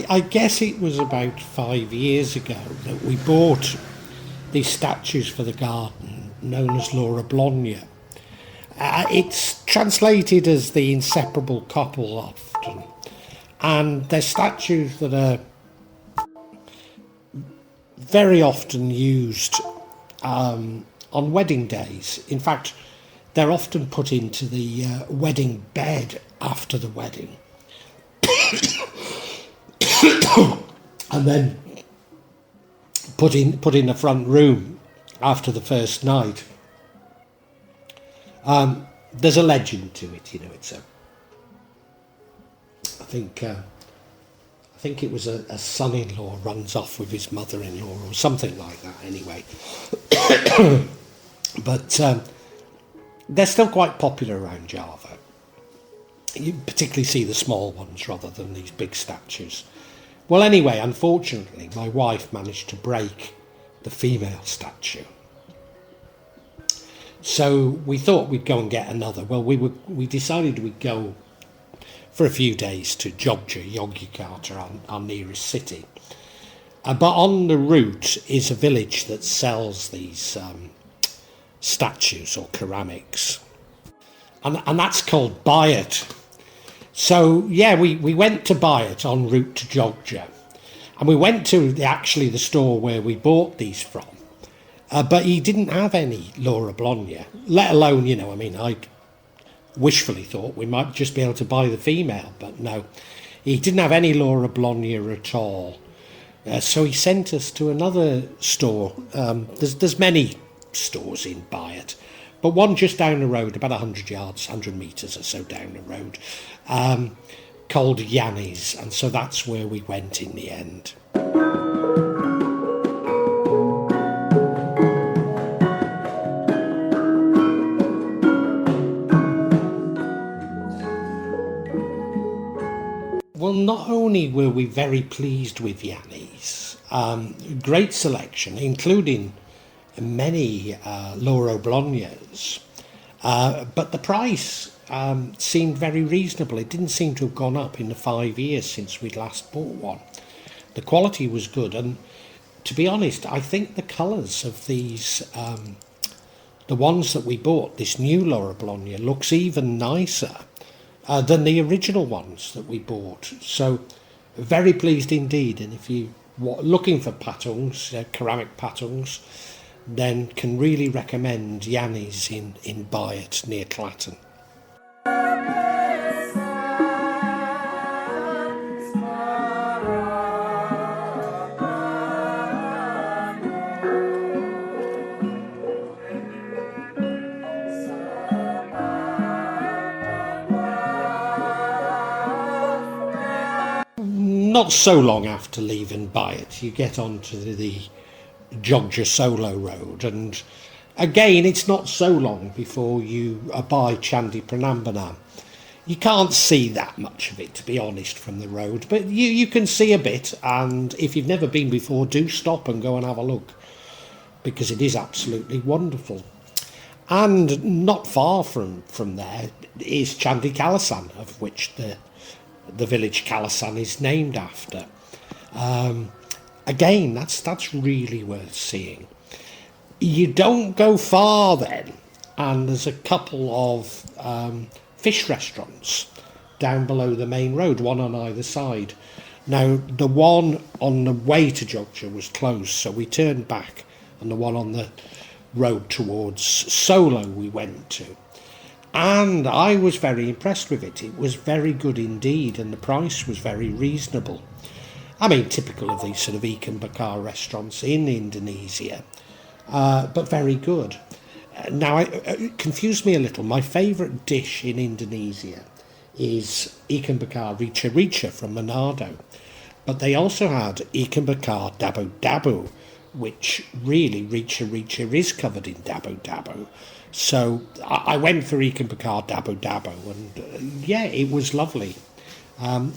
I guess it was about 5 years ago that we bought these statues for the garden known as Laura Blogna. It's translated as the inseparable couple often, and they're statues that are very often used on wedding days. In fact, they're often put into the wedding bed after the wedding. And then put in the front room after the first night. There's a legend to it, you know. It's a. I think it was a son-in-law runs off with his mother-in-law or something like that. Anyway, but they're still quite popular around Java. You particularly see the small ones rather than these big statues. Well, anyway, unfortunately, my wife managed to break the female statue. So we thought we'd go and get another. Well, we decided we'd go for a few days to Jogja, Yogyakarta, our nearest city. But on the route is a village that sells these statues or ceramics. And that's called Bayat. So, yeah, we went to Bayat en route to Jogja. And we went to the store where we bought these from. But he didn't have any Laura Blogna, let alone, I wishfully thought we might just be able to buy the female, but no. He didn't have any Laura Blogna at all. So he sent us to another store. There's many stores in Bayat, but one just down the road, about 100 yards, 100 metres or so down the road, called Yanni's, and so that's where we went in the end. Well, not only were we very pleased with Yanni's, great selection, including many Laura Blognas, but the price seemed very reasonable. It didn't seem to have gone up in the 5 years since we'd last bought one. The quality was good, and to be honest, I think the colours of these, the ones that we bought, this new Laura Blogna, looks even nicer than the original ones that we bought. So very pleased indeed. And if you are looking for patungs, ceramic patungs, then can really recommend Yanni's in Bayat near Kraton. Not so long after leaving Bayat, you get onto the Jogja Solo Road, and again, it's not so long before you buy Candi Prambanan. You can't see that much of it, to be honest, from the road, but you can see a bit, and if you've never been before, do stop and go and have a look, because it is absolutely wonderful. And not far from there is Candi Kalasan, of which the village Kalasan is named after. Again, that's really worth seeing. You don't go far then, and there's a couple of fish restaurants down below the main road, one on either side. Now, the one on the way to Jogja was closed, so we turned back, and the one on the road towards Solo we went to. And I was very impressed with it. It was very good indeed, and the price was very reasonable. I mean, typical of these sort of Ikan Bakar restaurants in Indonesia, but very good. Now, it confused me a little. My favourite dish in Indonesia is Ikan Bakar Rica Rica from Manado. But they also had Ikan Bakar Dabo Dabo, which really Rica Rica is covered in Dabo Dabo. So I went for Ikan Bakar Dabo Dabo, and yeah, it was lovely.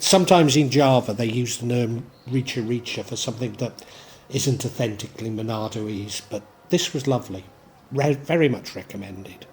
Sometimes in Java they use the term Rica Rica for something that isn't authentically Manadoese, but this was lovely. Very much recommended.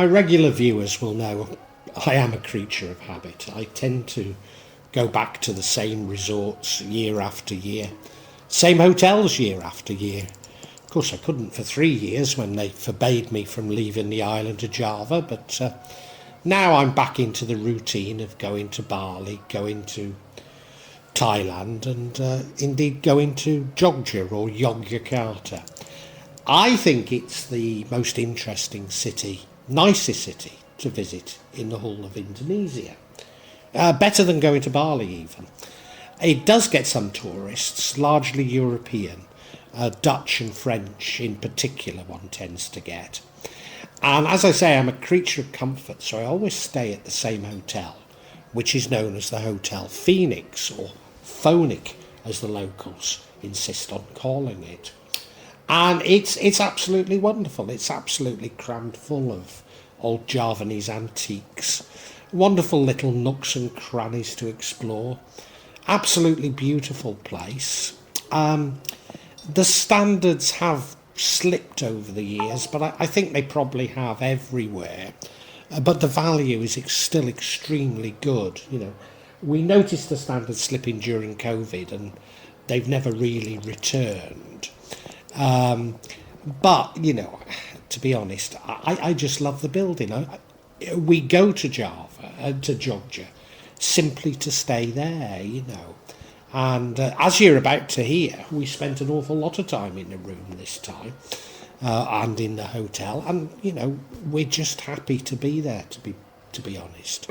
regular viewers will know I am a creature of habit. I tend to go back to the same resorts year after year, same hotels year after year. Of course, I couldn't for 3 years when they forbade me from leaving the island of Java, but now I'm back into the routine of going to Bali, going to Thailand, and indeed going to Jogja or Yogyakarta. I think it's the most interesting city, nicest city to visit in the whole of Indonesia. Better than going to Bali even. It does get some tourists, largely European, Dutch and French in particular one tends to get. And as I say, I'm a creature of comfort, so I always stay at the same hotel, which is known as the Hotel Phoenix, or Phonic as the locals insist on calling it. And it's absolutely wonderful. It's absolutely crammed full of old Javanese antiques, wonderful little nooks and crannies to explore. Absolutely beautiful place. The standards have slipped over the years, but I think they probably have everywhere. But the value is still extremely good. You know, we noticed the standards slipping during COVID, and they've never really returned. But you know, to be honest, I just love the building. We go to Jogja, simply to stay there. You know. And as you're about to hear, we spent an awful lot of time in the room this time and in the hotel. And, you know, we're just happy to be there, to be honest.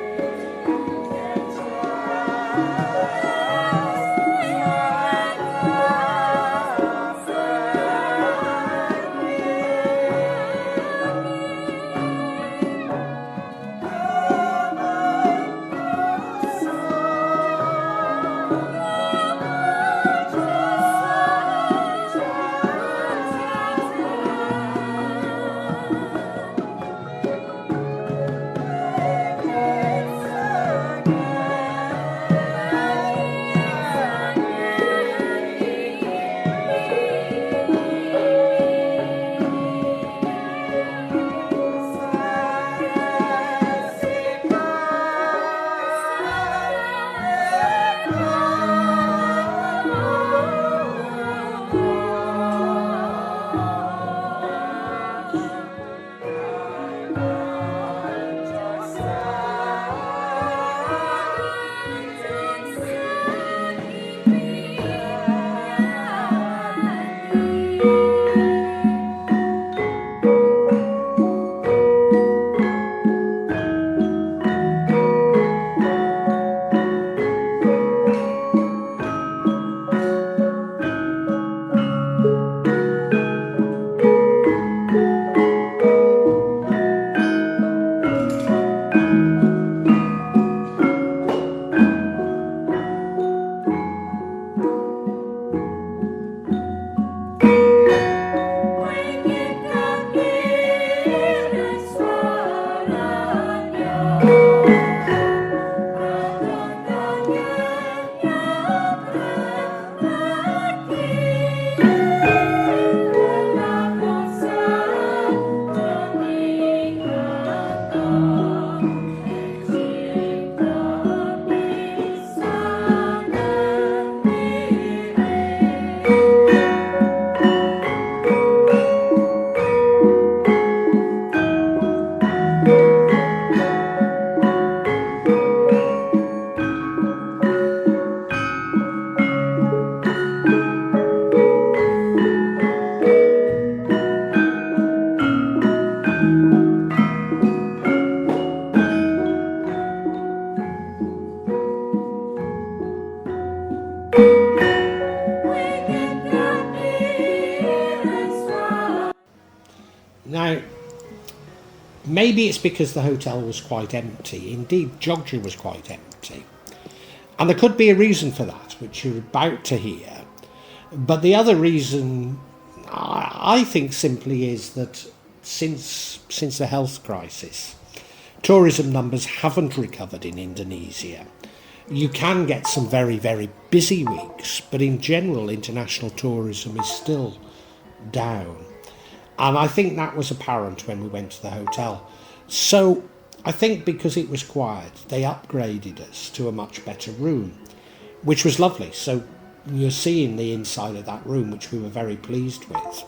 Now, maybe it's because the hotel was quite empty. Indeed, Jogja was quite empty. And there could be a reason for that, which you're about to hear. But the other reason, I think, simply is that since the health crisis, tourism numbers haven't recovered in Indonesia. You can get some very, very busy weeks, but in general, international tourism is still down. And I think that was apparent when we went to the hotel. So I think because it was quiet, they upgraded us to a much better room, which was lovely. So you're seeing the inside of that room, which we were very pleased with.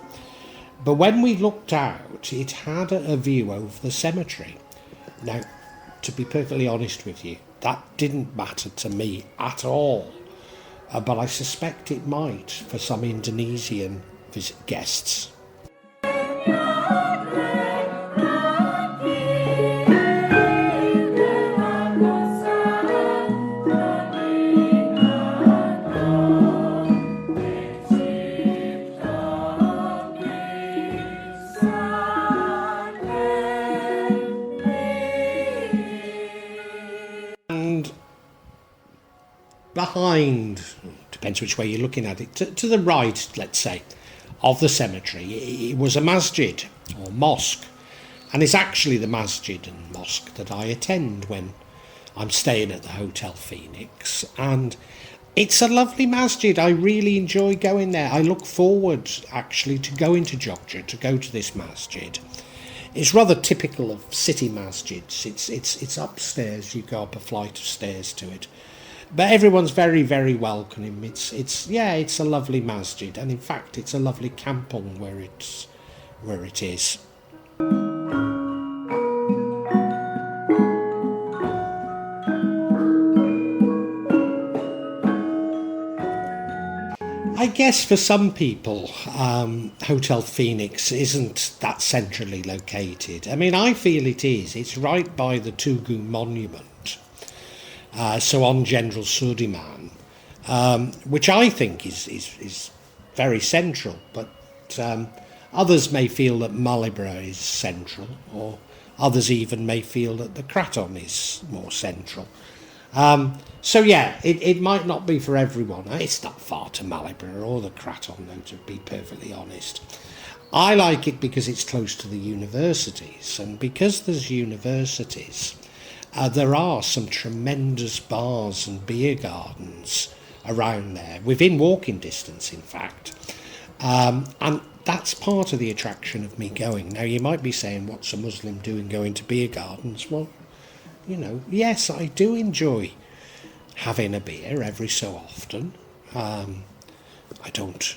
But when we looked out, it had a view over the cemetery. Now, to be perfectly honest with you, that didn't matter to me at all. But I suspect it might for some Indonesian guests. And behind, depends which way you're looking at it, to the right, let's say, of the cemetery, it was a masjid or mosque, and it's actually the masjid and mosque that I attend when I'm staying at the Hotel Phoenix, and it's a lovely masjid. I really enjoy going there. I look forward actually to going to Jogja to go to this masjid. It's rather typical of city masjids. It's upstairs. You go up a flight of stairs to it. But everyone's very, very welcoming. It's a lovely masjid, and in fact, it's a lovely kampung where it is. I guess for some people, Hotel Phoenix isn't that centrally located. I mean, I feel it is. It's right by the Tugu monument. So on General Sudirman, which I think is very central, but others may feel that Malibra is central, or others even may feel that the Kraton is more central. So yeah, it might not be for everyone. It's not far to Malibra or the Kraton, though, to be perfectly honest. I like it because it's close to the universities, and because there's universities, there are some tremendous bars and beer gardens around there, within walking distance, in fact. And that's part of the attraction of me going. Now, you might be saying, what's a Muslim doing going to beer gardens? Well, yes, I do enjoy having a beer every so often. I don't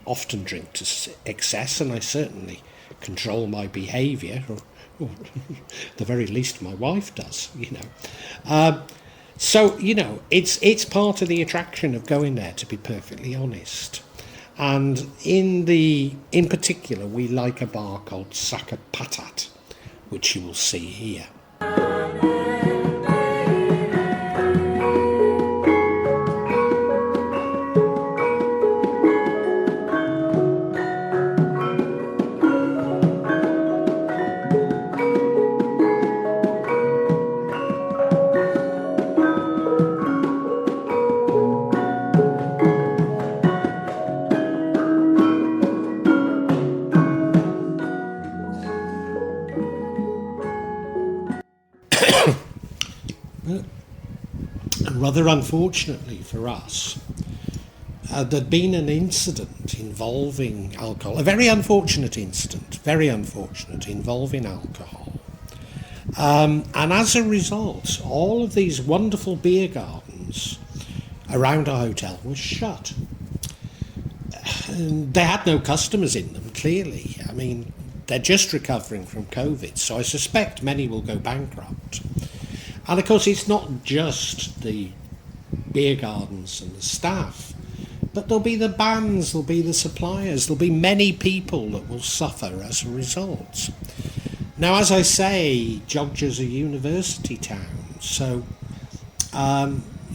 often drink to excess, and I certainly control my behaviour, or at the very least my wife does, So, it's part of the attraction of going there, to be perfectly honest. And in particular, we like a bar called Saka Patat, which you will see here. Rather unfortunately for us, there'd been an incident involving alcohol, a very unfortunate incident, involving alcohol. And as a result, all of these wonderful beer gardens around our hotel were shut. And they had no customers in them, clearly. I mean, they're just recovering from COVID, so I suspect many will go bankrupt. And of course, it's not just the beer gardens and the staff, but there'll be the bands, there'll be the suppliers, there'll be many people that will suffer as a result. Now, as I say, Jogja's a university town, so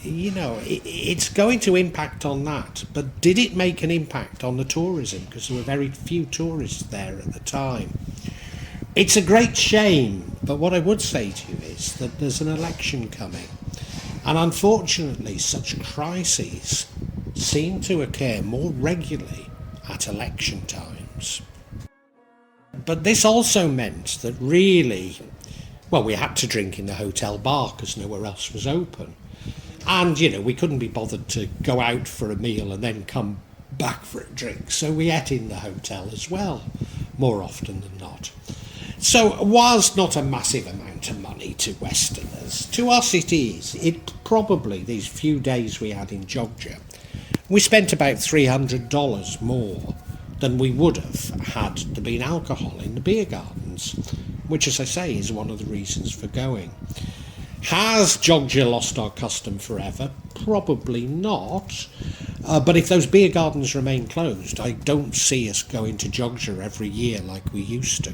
it's going to impact on that. But did it make an impact on the tourism? Because there were very few tourists there at the time. It's a great shame, but what I would say to you is that there's an election coming. And unfortunately, such crises seem to occur more regularly at election times. But this also meant that really, we had to drink in the hotel bar because nowhere else was open. And, we couldn't be bothered to go out for a meal and then come back for a drink. So we ate in the hotel as well, more often than not. So, whilst not a massive amount of money to Westerners, to us it is. It probably, these few days we had in Jogja, we spent about $300 more than we would have had there been alcohol in the beer gardens, which, as I say, is one of the reasons for going. Has Jogja lost our custom forever? Probably not. But if those beer gardens remain closed, I don't see us going to Jogja every year like we used to.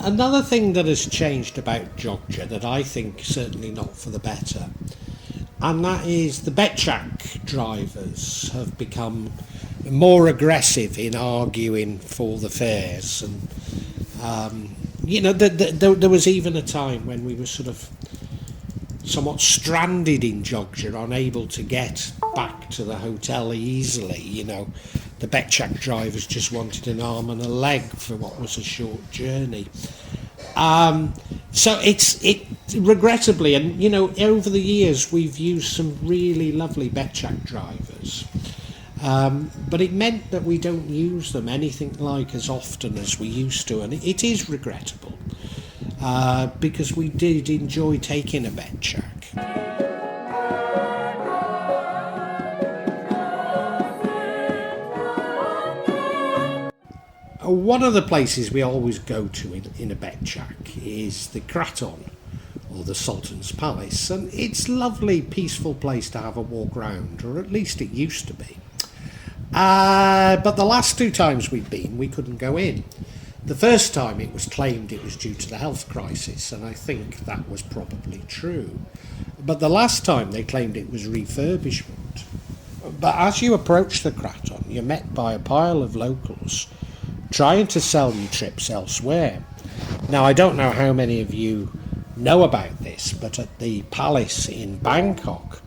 Another thing that has changed about Jogja that I think certainly not for the better, and that is the Becak drivers have become more aggressive in arguing for the fares. And there was even a time when we were sort of somewhat stranded in Jogja, unable to get back to the hotel easily. The Becak drivers just wanted an arm and a leg for what was a short journey. So it regrettably, and over the years we've used some really lovely Becak drivers, but it meant that we don't use them anything like as often as we used to, and it is regrettable because we did enjoy taking a Becak. One of the places we always go to in a Becak is the Kraton, or the Sultan's Palace, and it's a lovely, peaceful place to have a walk round, or at least it used to be. But the last two times we've been, we couldn't go in. The first time it was claimed it was due to the health crisis, and I think that was probably true. But the last time they claimed it was refurbishment. But as you approach the Kraton, you're met by a pile of locals trying to sell you trips elsewhere. Now, I don't know how many of you know about this, but at the palace in Bangkok,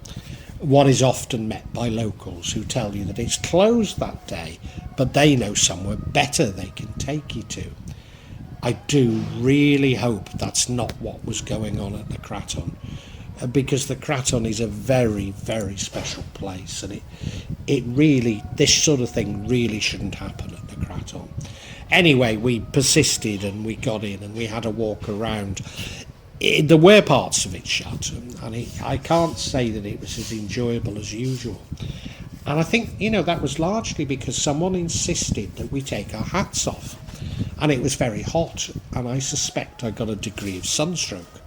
one is often met by locals who tell you that it's closed that day, but they know somewhere better they can take you to. I do really hope that's not what was going on at the Kraton, because the Kraton is a very, very special place, and it really, this sort of thing really shouldn't happen at the Kraton. Anyway, we persisted and we got in and we had a walk around. There were parts of it shut, and I can't say that it was as enjoyable as usual. And I think, that was largely because someone insisted that we take our hats off. And it was very hot, and I suspect I got a degree of sunstroke.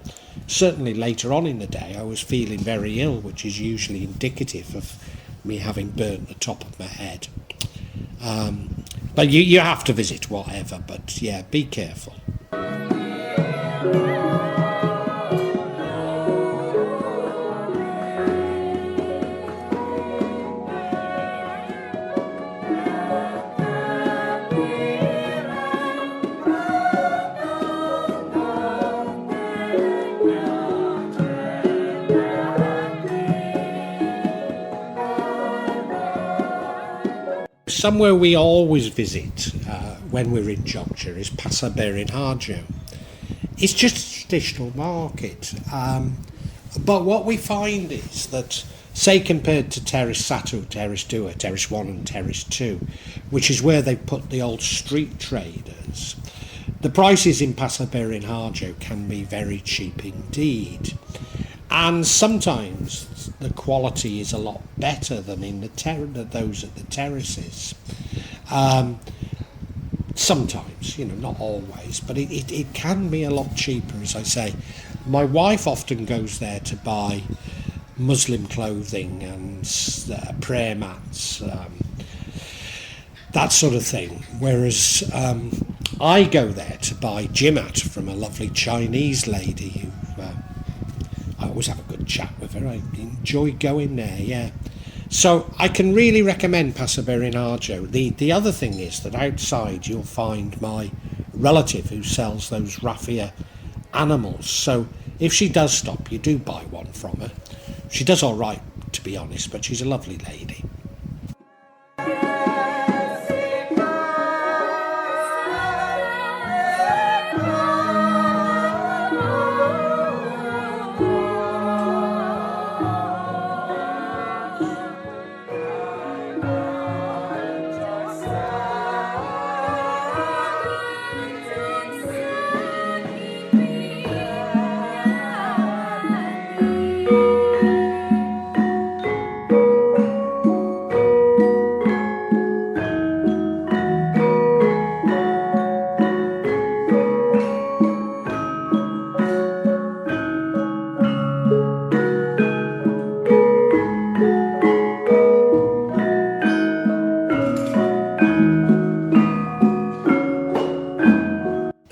Certainly later on in the day I was feeling very ill, which is usually indicative of me having burnt the top of my head. But you have to visit whatever, but yeah, be careful. Somewhere we always visit when we're in Jogja is Pasar Beringarjo. It's just a traditional market, but what we find is that, say compared to Terrace 1, Terrace 2 and Terrace 2, which is where they put the old street traders, the prices in Pasar Beringarjo can be very cheap indeed. And sometimes the quality is a lot better than in those at the terraces. Sometimes, not always, but it can be a lot cheaper, as I say. My wife often goes there to buy Muslim clothing and prayer mats, that sort of thing, whereas I go there to buy jimat from a lovely Chinese lady who I always have a good chat with her. I enjoy going there, yeah. So I can really recommend Pasar Beringarjo. The other thing is that outside you'll find my relative who sells those raffia animals. So if she does stop, you do buy one from her. She does all right, to be honest, but she's a lovely lady.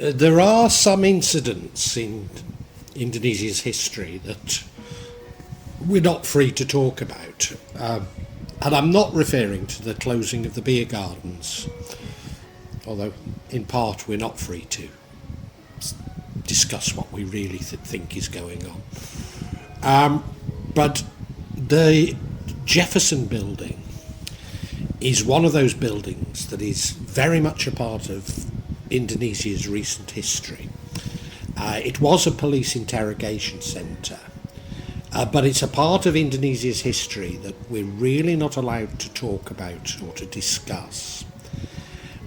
There are some incidents in Indonesia's history that we're not free to talk about. And I'm not referring to the closing of the beer gardens, although in part we're not free to discuss what we really think is going on. But the Jefferson Building is one of those buildings that is very much a part of Indonesia's recent history. It was a police interrogation centre, but it's a part of Indonesia's history that we're really not allowed to talk about or to discuss.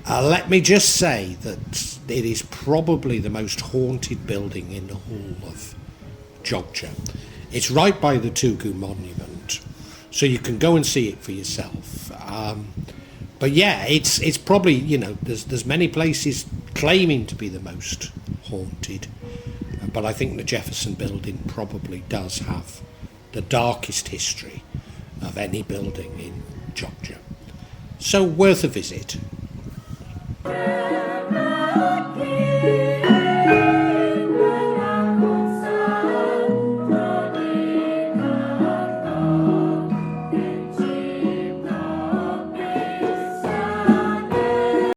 Let me just say that it is probably the most haunted building in the whole of Jogja. It's right by the Tugu monument, so you can go and see it for yourself. But yeah, it's probably, you know, there's many places claiming to be the most haunted, but I think the Jefferson Building probably does have the darkest history of any building in Jogja. So worth a visit.